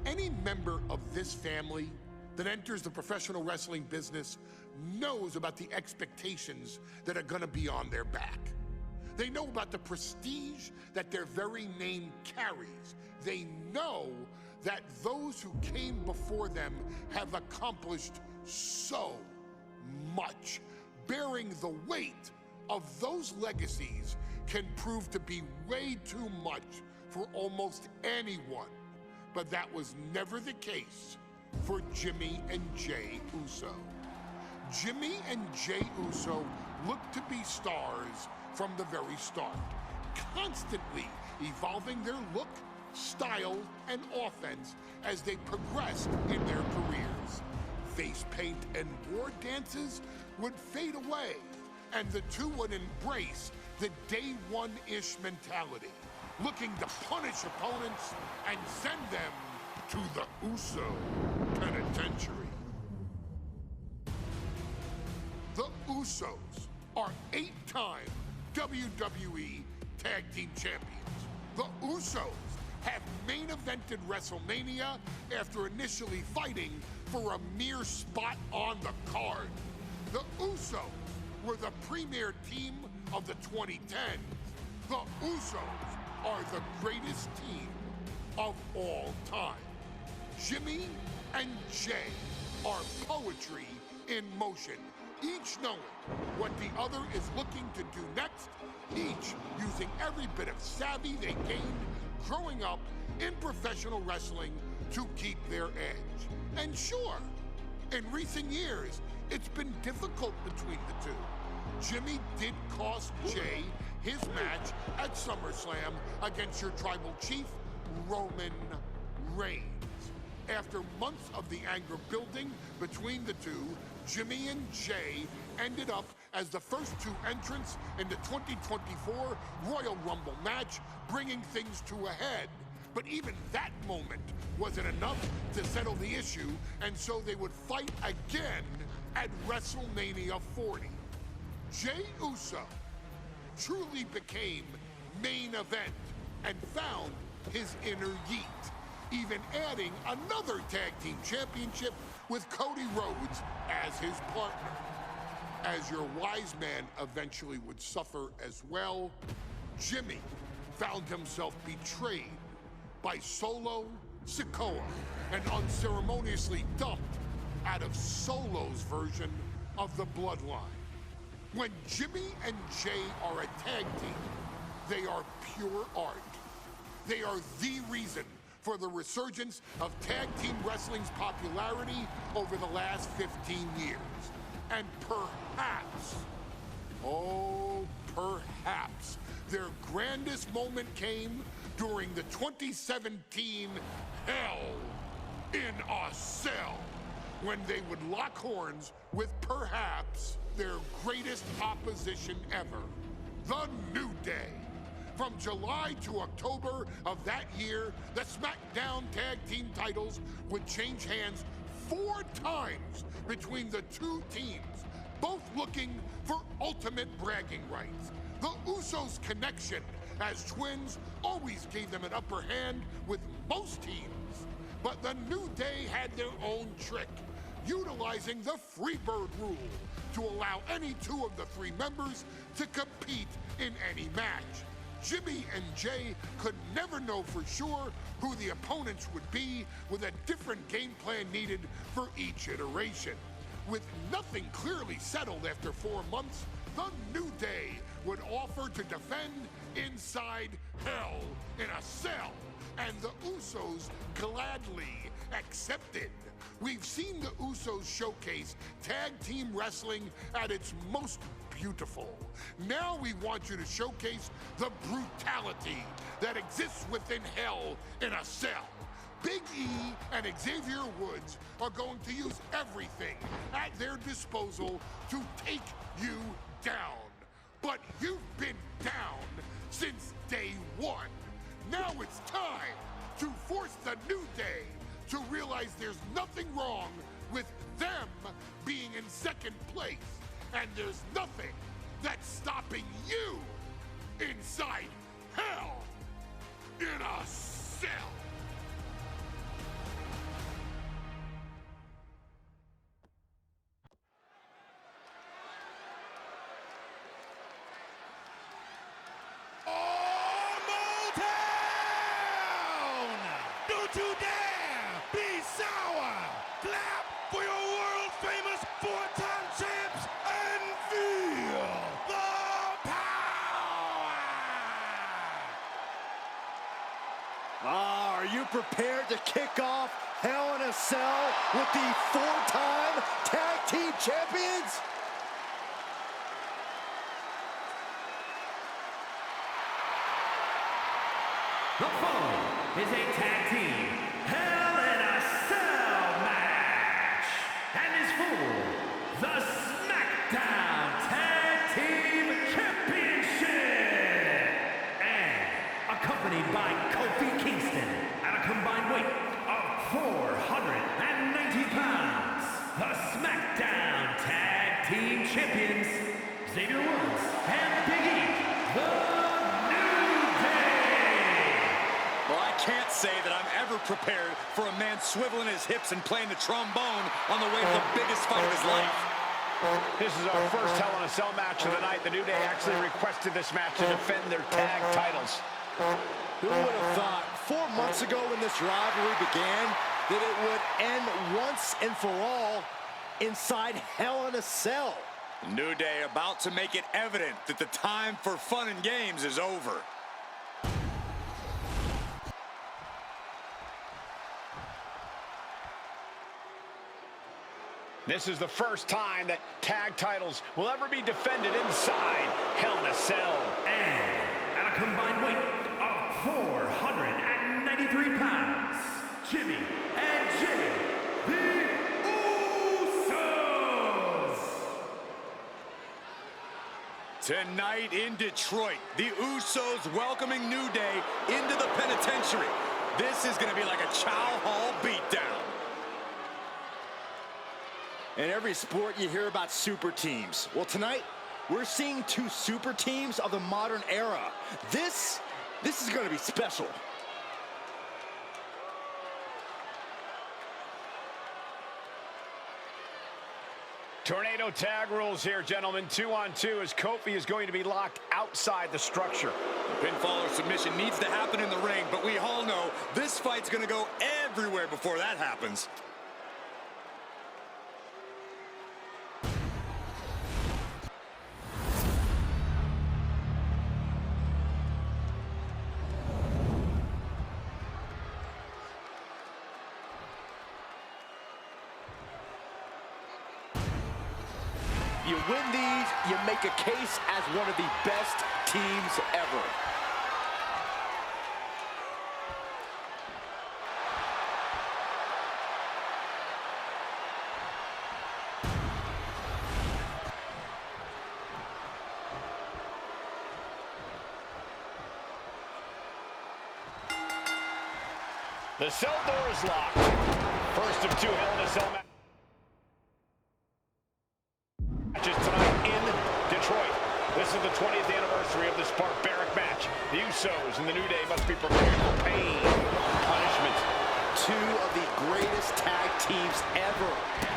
Any member of this family that enters the professional wrestling business knows about the expectations that are gonna be on their back. They know about the prestige that their very name carries. They know that those who came before them have accomplished so much. Bearing the weight of those legacies can prove to be way too much for almost anyone. But that was never the case for Jimmy and Jey Uso. Jimmy and Jey Uso looked to be stars from the very start, constantly evolving their look, style, and offense as they progressed in their careers. Face paint and war dances would fade away, and the two would embrace the day one-ish mentality, looking to punish opponents and send them to the Uso penitentiary. The Usos are 8-time WWE Tag Team Champions. The Usos have main evented WrestleMania after initially fighting for a mere spot on the card. The Usos were the premier team of the 2010s. The Usos are the greatest team of all time. Jimmy and Jey are poetry in motion, each knowing what the other is looking to do next, each using every bit of savvy they gained growing up in professional wrestling to keep their edge. And sure, in recent years, it's been difficult between the two. Jimmy did cost Jey his match at SummerSlam against your tribal chief, Roman Reigns. After months of the anger building between the two, Jimmy and Jey ended up as the first two entrants in the 2024 Royal Rumble match, bringing things to a head. But even that moment wasn't enough to settle the issue, and so they would fight again at WrestleMania 40. Jey Uso truly became main event and found his inner yeet, even adding another tag team championship with Cody Rhodes as his partner. As your wise man eventually would suffer as well, Jimmy found himself betrayed by Solo Sikoa and unceremoniously dumped out of Solo's version of the Bloodline. When Jimmy and Jey are a tag team, they are pure art. They are the reason for the resurgence of tag team wrestling's popularity over the last 15 years. And perhaps, oh, perhaps, their grandest moment came during the 2017 Hell in a Cell, when they would lock horns with perhaps their greatest opposition ever, The New Day. From July to October of that year, the SmackDown Tag Team titles would change hands 4 times between the two teams, both looking for ultimate bragging rights. The Usos' connection as twins always gave them an upper hand with most teams. But the New Day had their own trick, utilizing the Freebird rule to allow any 2 of the 3 members to compete in any match. Jimmy and Jey could never know for sure who the opponents would be, with a different game plan needed for each iteration. With nothing clearly settled after 4 months, the New Day would offer to defend inside Hell in a Cell, and the Usos gladly accepted. We've seen the Usos showcase tag team wrestling at its most beautiful. Now we want you to showcase the brutality that exists within Hell in a Cell. Big E and Xavier Woods are going to use everything at their disposal to take you down. But you've been down since day one. Now it's time to force the New Day to realize there's nothing wrong with them being in second place, and there's nothing that's stopping you inside Hell in a Cell. to dare be sour. Clap for your world-famous four-time champs and feel the power. Are you prepared to kick off Hell in a Cell with the four-time tag team champions? The following is a tag team Hell in a Cell match and is for the SmackDown Tag Team Championship and accompanied by Kofi Kingston at a combined weight of 490 pounds. The SmackDown Tag Team Champions Xavier Woods and Big E, the Can't say that I'm ever prepared for a man swiveling his hips and playing the trombone on the way to the biggest fight of his life. This is our first Hell in a Cell match of the night. The New Day actually requested this match to defend their tag titles. Who would have thought 4 months ago when this rivalry began that it would end once and for all inside Hell in a Cell? The New Day about to make it evident that the time for fun and games is over. This is the first time that tag titles will ever be defended inside Hell in a Cell. And at a combined weight of 493 pounds, Jimmy and Jay, the Usos! Tonight in Detroit, the Usos welcoming New Day into the penitentiary. This is going to be like a Chow Hall beatdown. In every sport, you hear about super teams. Well, tonight, we're seeing two super teams of the modern era. This is going to be special. Tornado tag rules here, gentlemen. 2-on-2 as Kofi is going to be locked outside the structure. The pinfall or submission needs to happen in the ring, but we all know this fight's going to go everywhere before that happens. You win these, you make a case as one of the best teams ever. The cell door is locked. First of two Hell in a Cell matches tonight in Detroit. This is the 20th anniversary of this barbaric match. The Usos and the New Day must be prepared for pain and punishment. Two of the greatest tag teams ever.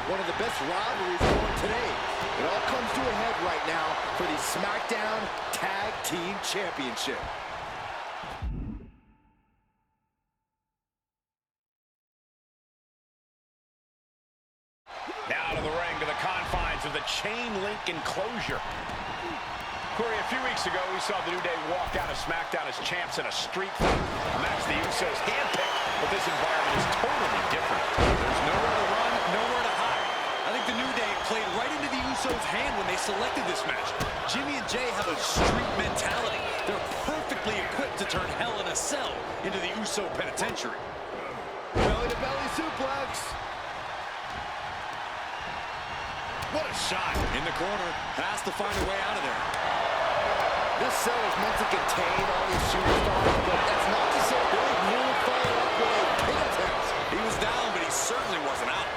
One of the best rivalries going today. It all comes to a head right now for the SmackDown Tag Team Championship. Now to the ring, to the confines of the chain link enclosure. Corey, a few weeks ago, we saw the New Day walk out of SmackDown as champs in a street fight, a match the Usos handpicked, but this environment is totally different. There's nowhere to run, nowhere to hide. I think the New Day played right into the Usos' hand when they selected this match. Jimmy and Jay have a street mentality. They're perfectly equipped to turn Hell in a Cell into the Uso penitentiary. Belly-to-belly suplex. What a shot. In the corner. Has to find a way out of there. This cell is meant to contain all these superstars, but that's not to say Big will follow up with a pin attempt. He was down, but he certainly wasn't out.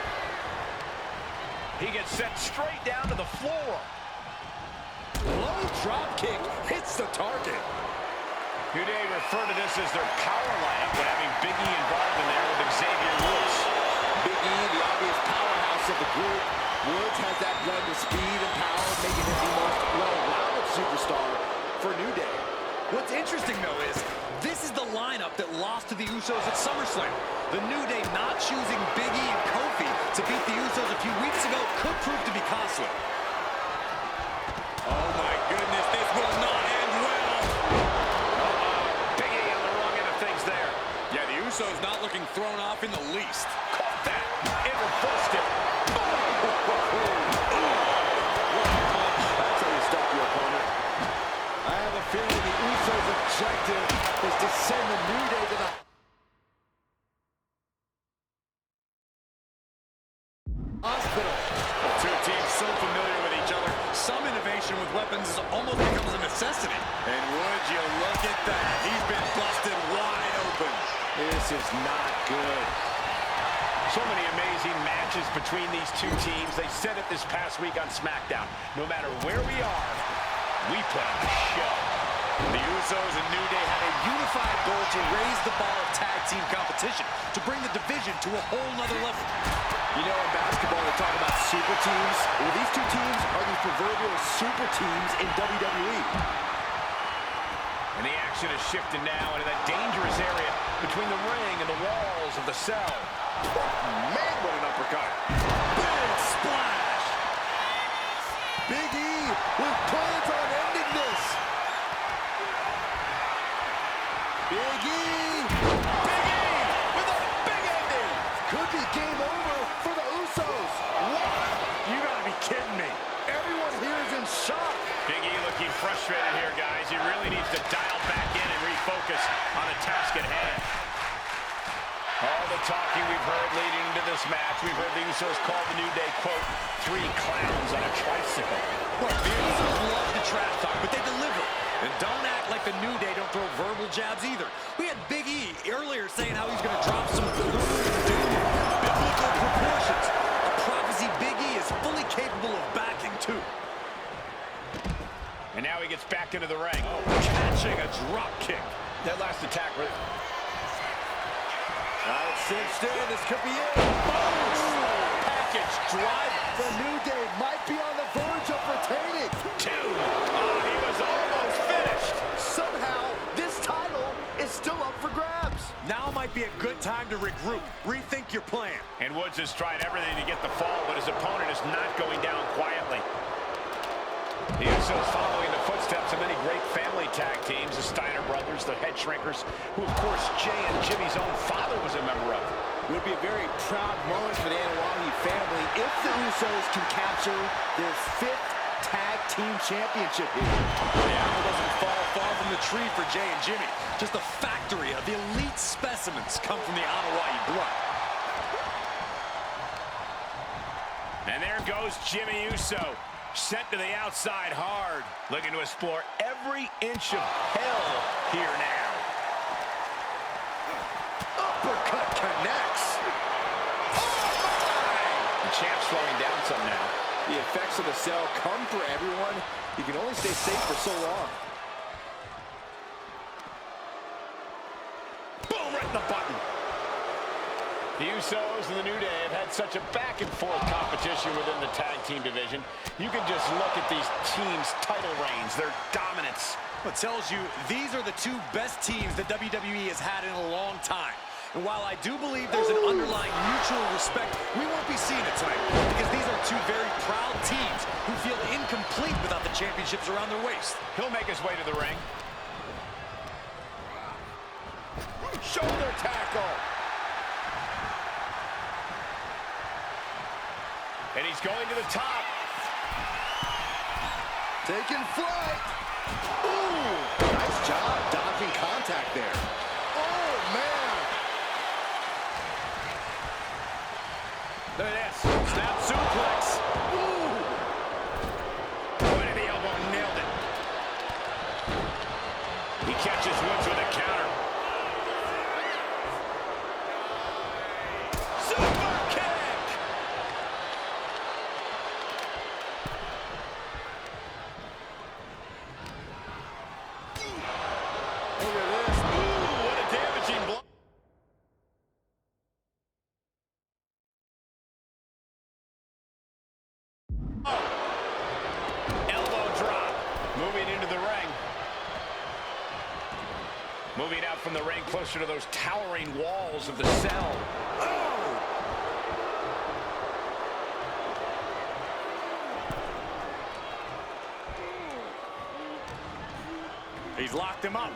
He gets sent straight down to the floor. Low drop kick hits the target. New Day refer to this as their power lineup when having Big E involved in there with Xavier Woods. Big E, the obvious powerhouse of the group. Woods has that blend of speed and power, making him the most well-rounded superstar for New Day. What's interesting, though, is this is the lineup that lost to the Usos at SummerSlam. The New Day not choosing Big E and Kofi to beat the Usos a few weeks ago could prove to be costly. Oh my goodness, this will not end well. Big E on the wrong end of things there. Yeah, the Usos not looking thrown off in the least. Caught that. It reversed it. That's how you stop your opponent. I have a feeling the Usos' objective is to send the New Day to the hospital. The two teams so familiar with each other, some innovation with weapons almost becomes a necessity. And would you look at that? He's been busted wide open. This is not good. So many amazing matches between these two teams. They said it this past week on SmackDown. No matter where we are, we put on a show. The Usos and New Day had a unified goal to raise the bar of tag team competition, to bring the division to a whole nother level. You know, in basketball, they talk about super teams. Well, these two teams are the proverbial super teams in WWE. And the action is shifting now into that dangerous area between the ring and the walls of the cell. Man, what an uppercut. Big splash! Big E with plans on ending this. Big E! Big E with a big ending! Could be game over for the Usos. What? You gotta be kidding me. Everyone here is in shock. Big E looking frustrated here, guys. He really needs to dial back in and refocus on the task at hand. All the talking we've heard leading into this match, we've heard the Usos call the New Day, quote, 3 clowns on a tricycle. Look, the Usos love the trash talk, but they deliver. And don't act like the New Day don't throw verbal jabs either. We had Big E earlier saying how he's going to drop some biblical proportions. A prophecy Big E is fully capable of backing, too. And now he gets back into the ring. Catching a drop kick. That last attack, right? It's cinched in. This could be it. Package drive. The New Day might be on the verge of retaining. 2. Oh, he was almost finished. Somehow, this title is still up for grabs. Now might be a good time to regroup. Rethink your plan. And Woods has tried everything to get the fall, but his opponent is not going down quietly. The Usos following the footsteps of many great family tag teams, the Steiner brothers, the Head Shrinkers, who, of course, Jay and Jimmy's own father was a member of. It would be a very proud moment for the Anoa'i family if the Usos can capture their 5th tag team championship here. The apple doesn't fall far from the tree for Jay and Jimmy. Just a factory of elite specimens come from the Anoa'i blood. And there goes Jimmy Uso, sent to the outside hard, looking to explore every inch of hell here now. Uppercut connects. Oh, my! The champ's slowing down some now. The effects of the cell come for everyone. You can only stay safe for so long. Boom, right in the button. The Usos and the New Day have had such a back-and-forth competition within the tag team division. You can just look at these teams' title reigns, their dominance. It tells you these are the 2 best teams that WWE has had in a long time. And while I do believe there's an underlying mutual respect, we won't be seeing it tonight because these are 2 very proud teams who feel incomplete without the championships around their waist. He'll make his way to the ring. Shoulder tackle. And he's going to the top. Taking flight. Ooh, nice job dodging contact there. Oh, man. Look at this. Snap suplex. Ooh. Point of the elbow, nailed it. He catches Woods with a counter. Super kick. Look at this. Moving out from the ring closer to those towering walls of the cell. Oh! He's locked him up.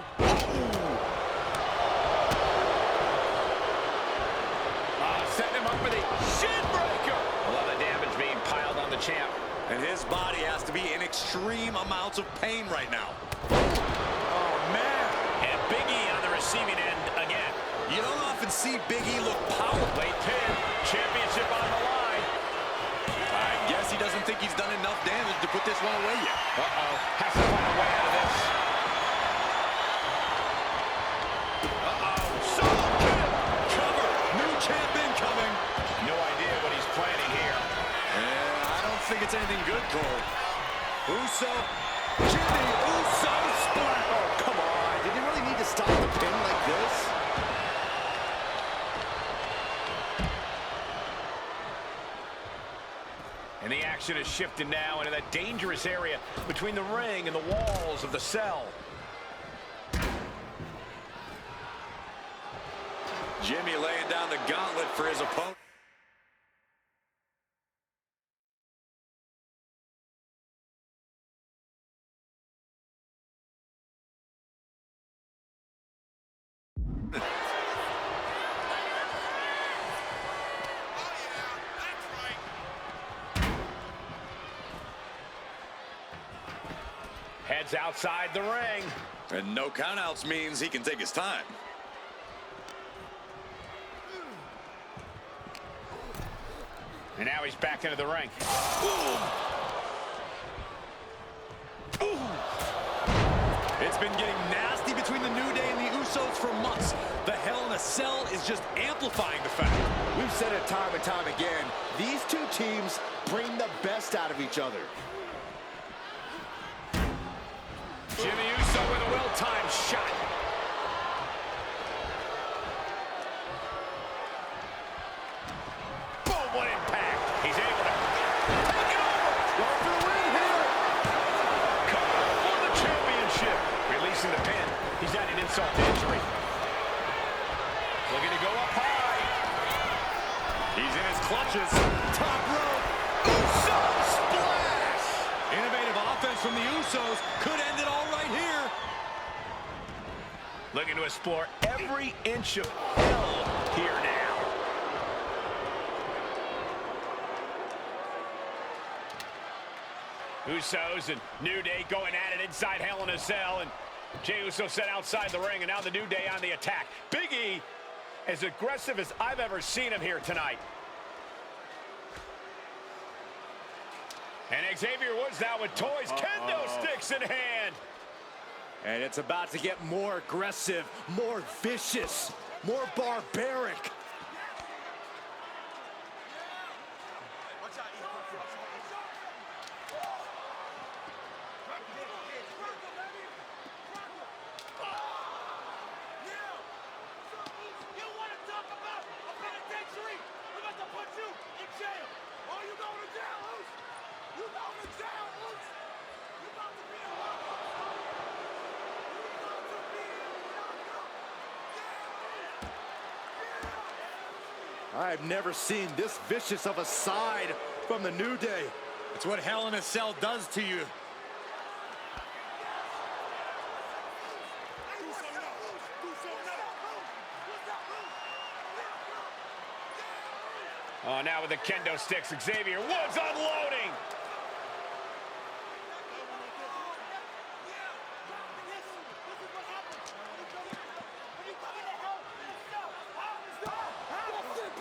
Setting him up for the shin breaker. A lot of damage being piled on the champ. And his body has to be in extreme amounts of pain right now. Oh, man. And Big E on the receiving end again. You don't often see Big E look powerful. Late pin, championship on the line. I guess he doesn't think he's done enough damage to put this one away yet. Uh-oh, has to find a way out of this. I think it's anything good, Cole. Uso, Jimmy Uso splat. Oh, come on. Did he really need to stop the pin like this? And the action is shifted now into that dangerous area between the ring and the walls of the cell. Jimmy laying down the gauntlet for his opponent. Heads outside the ring. And no countouts means he can take his time. And now he's back into the ring. It's been getting nasty between the New Day and the Usos for months. The Hell in a Cell is just amplifying the fact. We've said it time and time again. These two teams bring the best out of each other. Jimmy Uso with a well-timed shot. Boom, what impact. He's able to take it over. Going for the win here. Cover for the championship. Releasing the pin. He's adding insult to injury. Looking to go up high. He's in his clutches. Top rope. Uso splash. Innovative offense from the Usos could end it all right here. Looking to explore every inch of hell here now. Usos and New Day going at it inside Hell in a Cell, and Jey Uso set outside the ring, and now the New Day on the attack. Big E, as aggressive as I've ever seen him here tonight. And Xavier Woods now with toys, kendo sticks in hand. And it's about to get more aggressive, more vicious, more barbaric. I've never seen this vicious of a side from the New Day. It's what Hell in a Cell does to you. Oh, now with the kendo sticks, Xavier Woods unloading.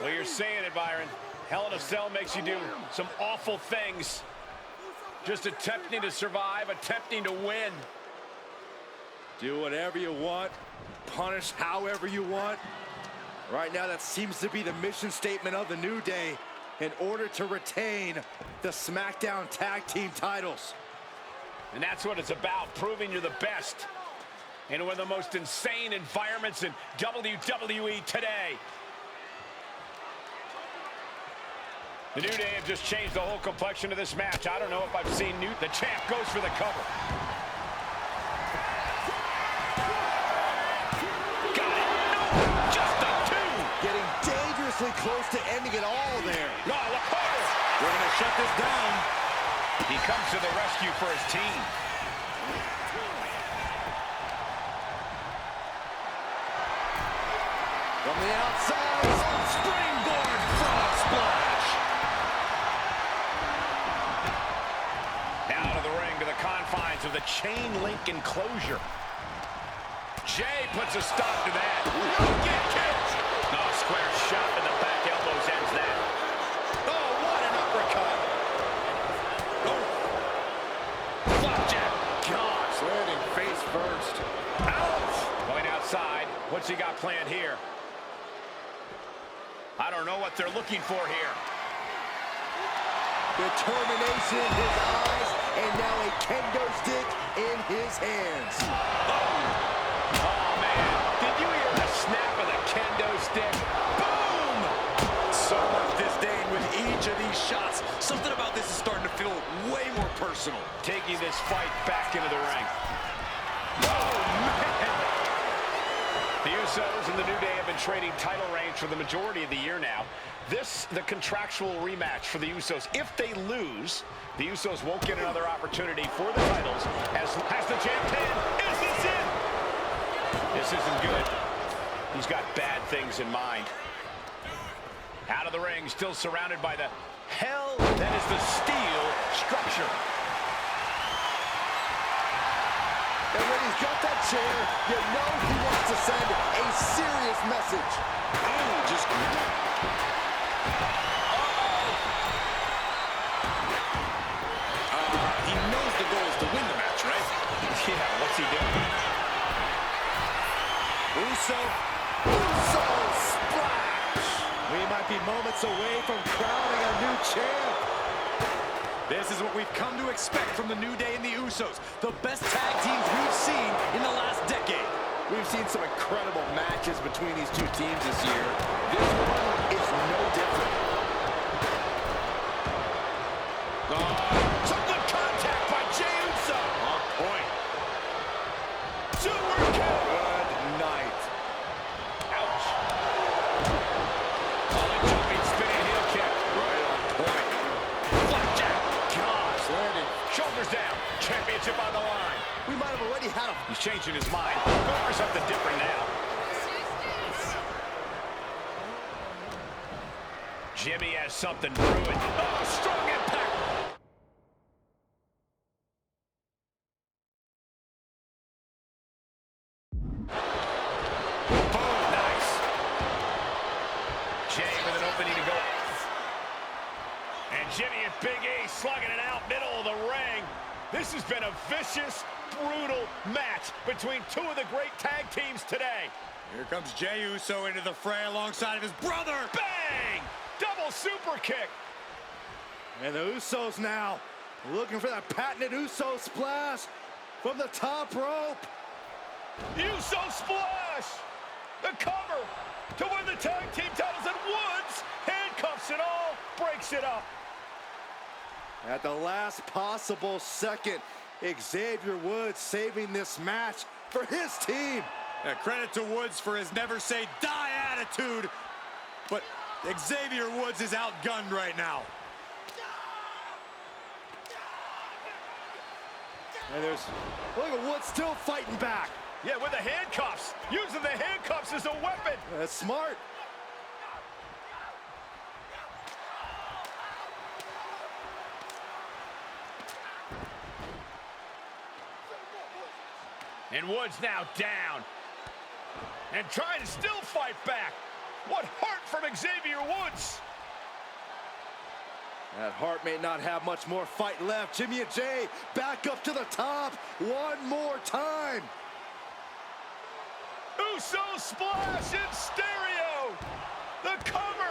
Well, you're saying it, Byron. Hell in a Cell makes you do some awful things. Just attempting to survive, attempting to win. Do whatever you want, punish however you want. Right now, that seems to be the mission statement of the New Day in order to retain the SmackDown Tag Team titles. And that's what it's about, proving you're the best in one of the most insane environments in WWE today. The New Day have just changed the whole complexion of this match. I don't know if I've seen the champ goes for the cover. close to ending it all there. No, look, oh! We're going to shut this down. He comes to the rescue for his team. From the outside, Springboard frog splash. Out of the ring to the confines of the chain link enclosure. Jay puts a stop to that. Get kicked. Oh, square shot in the back elbows ends that. oh, what an uppercut. Flapjack. Gosh, landing face first. Ouch. Going outside. What's he got planned here? I don't know what they're looking for here. Determination in his eyes, and now a kendo stick in his hands. Oh, man. Did you hear the snap of the kendo stick? Boom! So much disdain with each of these shots. Something about this is starting to feel way more personal. Taking this fight back into the ring. Oh, man! The Usos and the New Day have been trading title reigns for the majority of the year now. This, the contractual rematch for the Usos. If they lose, the Usos won't get another opportunity for the titles. As the champ pin, is this it? This isn't good. He's got bad things in mind. Out of the ring, still surrounded by the hell that is the steel structure. And when he's got that chair, you know he wants to send a serious message. Oh, just... he knows the goal is to win the match, right? Yeah, what's he doing? Uso splash! We might be moments away from crowning a new champ. This is what we've come to expect from the New Day and the Usos. The best tag teams we've seen in the last decade. We've seen some incredible matches between these two teams this year. This one is no different. Some good contact by Jey Uso. On point. Super kick. Good night. Ouch. Oh, a jumping spinning heel kick. Right on point. Flapjack. Gosh, landing. Shoulders down. Championship on the line. We might have already had him. He's changing his mind. Go for something different now. Jimmy has something brewing. Oh, strong impact. Boom, nice. Jay with an opening to go. And Jimmy and Big E slugging it out middle of the ring. This has been a vicious, brutal match between two of the great tag teams today. Here comes Jey Uso into the fray alongside of his brother. Bang! Double super kick. And the Usos now looking for that patented Uso splash from the top rope. Uso splash. The cover to win the tag team titles, and Woods handcuffs it all, breaks it up. At the last possible second, Xavier Woods saving this match for his team. Credit to Woods for his never say die attitude, but Xavier Woods is outgunned right now. And look at Woods still fighting back. Yeah, with the handcuffs. Using the handcuffs as a weapon. That's smart. And Woods now down. And trying to still fight back. What heart from Xavier Woods. That Hart may not have much more fight left. Jimmy and Jay back up to the top one more time. Uso splash in stereo. The cover.